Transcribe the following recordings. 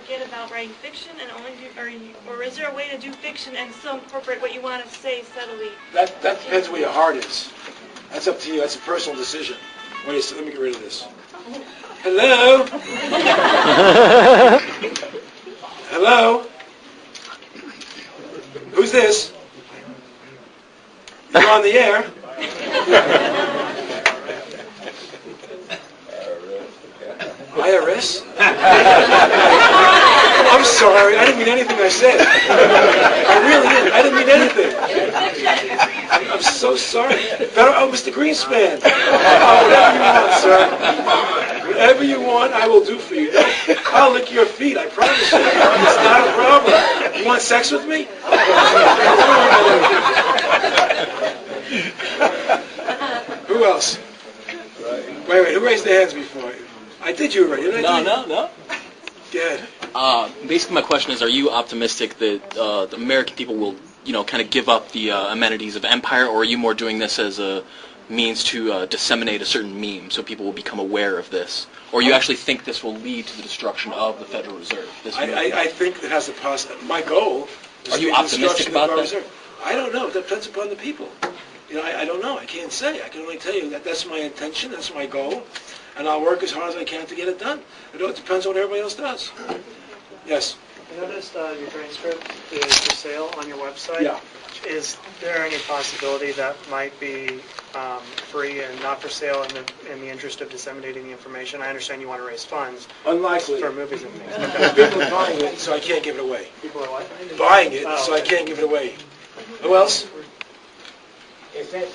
forget about writing fiction and only or is there a way to do fiction and still incorporate what you want to say subtly? That depends where your heart is. That's up to you. That's a personal decision. Wait a second, let me get rid of this. Hello? Hello? Who's this? You're on the air. IRS? I'm sorry, I didn't mean anything I said. I really didn't. I didn't mean anything. I'm so sorry. Oh, Mr. Greenspan. Whatever you want, sir. Whatever you want, I will do for you. I'll lick your feet, I promise you. It's not a problem. You want sex with me? Who else? Wait, who raised their hands before? I did you already, didn't I? No. Good. Basically, my question is: are you optimistic that the American people will, kind of give up the amenities of empire, or are you more doing this as a means to disseminate a certain meme so people will become aware of this, or you actually think this will lead to the destruction of the Federal Reserve? I think it has a possibility. My goal is are you optimistic about that? Reserve. I don't know. It depends upon the people. I don't know. I can't say. I can only tell you that that's my intention. That's my goal. And I'll work as hard as I can to get it done. It depends on what everybody else does. Yes? I noticed your transcript is for sale on your website. Yeah. Is there any possibility that might be free and not for sale in the interest of disseminating the information? I understand you want to raise funds. Unlikely. For movies and things. People are buying it, so I can't give it away. People are what? Buying it, so I can't give it away. Who else? Is that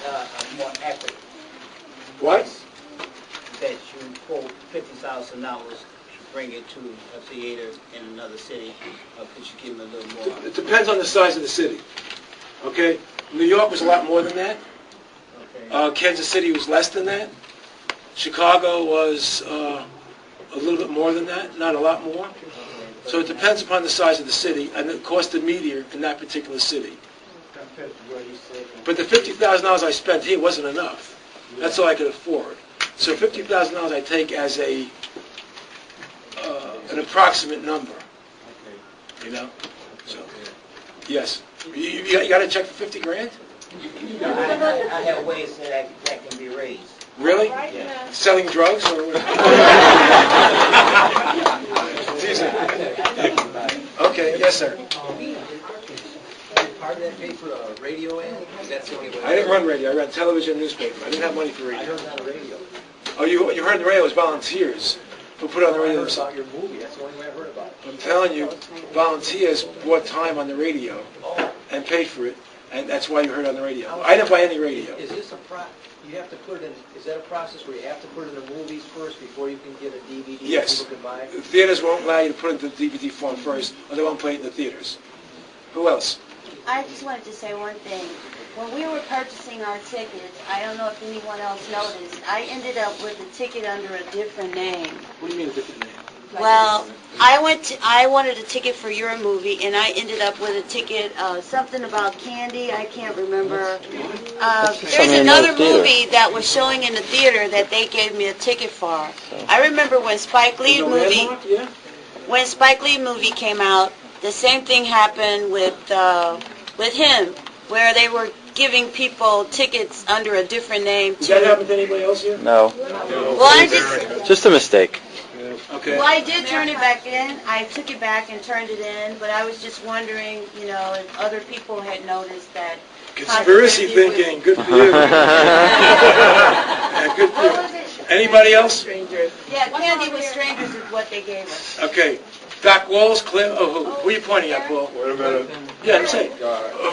more accurate? What? That you quote $50,000 to bring it to a theater in another city, or could you give them a little more? It depends on the size of the city. Okay? New York was a lot more than that. Okay. Kansas City was less than that. Chicago was a little bit more than that, not a lot more. So it depends upon the size of the city and the cost of media in that particular city. But the $50,000 I spent here wasn't enough. That's all I could afford. So $50,000 I take as an approximate number. So, yes. You got to check for 50 grand? I have ways that can be raised. Really? Yeah. Selling drugs or what? Okay, yes, sir. Part of that paid for a radio ad? That's the only way. I didn't run radio. I ran television and newspaper. I didn't have money for radio. I heard it on the radio. Oh, you heard the radio? It was volunteers who put it on the radio I heard themselves. about your movie. That's the only way I heard about it. I'm telling you, volunteers bought time on the radio and paid for it, and that's why you heard it on the radio. I didn't buy any radio. Is this you have to put it in, is that a process where you have to put it in the movies first before you can get a DVD Yes. people can buy? The theaters won't allow you to put it into the DVD form first, or they won't play it in the theaters. Who else? I just wanted to say one thing. When we were purchasing our tickets, I don't know if anyone else noticed, I ended up with a ticket under a different name. What do you mean a different name? Well, I wanted a ticket for your movie, and I ended up with a ticket, something about candy, I can't remember. There's another movie that was showing in the theater that they gave me a ticket for. I remember when Spike Lee movie, when Spike Lee movie came out, the same thing happened with him, where they were giving people tickets under a different name. Did that happen to anybody else here? No. Well, I Just a mistake. Okay. Well, I did turn it back in. I took it back and turned it in, but I was just wondering, if other people had noticed that. Conspiracy thinking. Good for you. Yeah, good for you. Anybody else? Yeah, Candy with Strangers is what they gave us. Okay. Back walls, clear. Oh, who are you pointing at, Paul? Wait a minute. Yeah, I'm saying.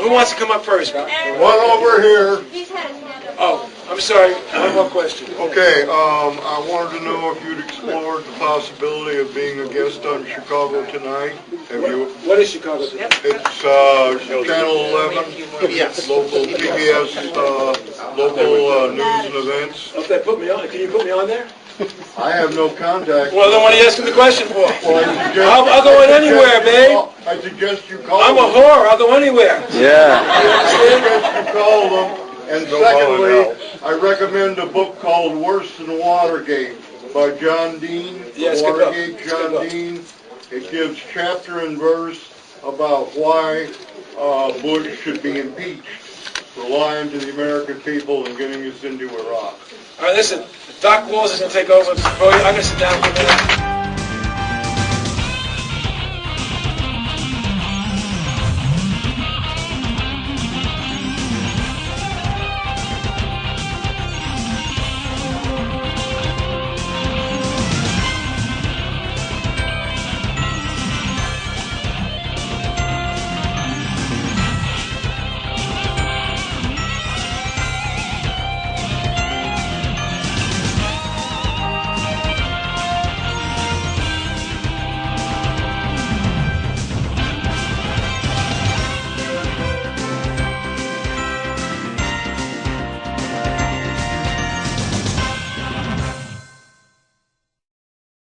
Who wants to come up first? One over here. He's had his hand up. Oh, I'm sorry. One more question. Okay, I wanted to know if you'd explored the possibility of being a guest on Chicago Tonight. Have you? What is Chicago Tonight? It's Channel 11. Yes. Local PBS, local news and events. Okay, put me on. Can you put me on there? I have no contact. Well, then what are you asking the question for? Well, I'll go in anywhere, babe. I suggest you call I'm a them. whore. I'll go anywhere. Yeah. I suggest you call them. And secondly, I recommend a book called Worse Than Watergate by John Dean. Yes, good book. Watergate, It's a good John book. Dean. It gives chapter and verse about why Bush should be impeached for lying to the American people and getting us into Iraq. All right, listen, Doc Walls is going to take over. I'm going to sit down for a minute.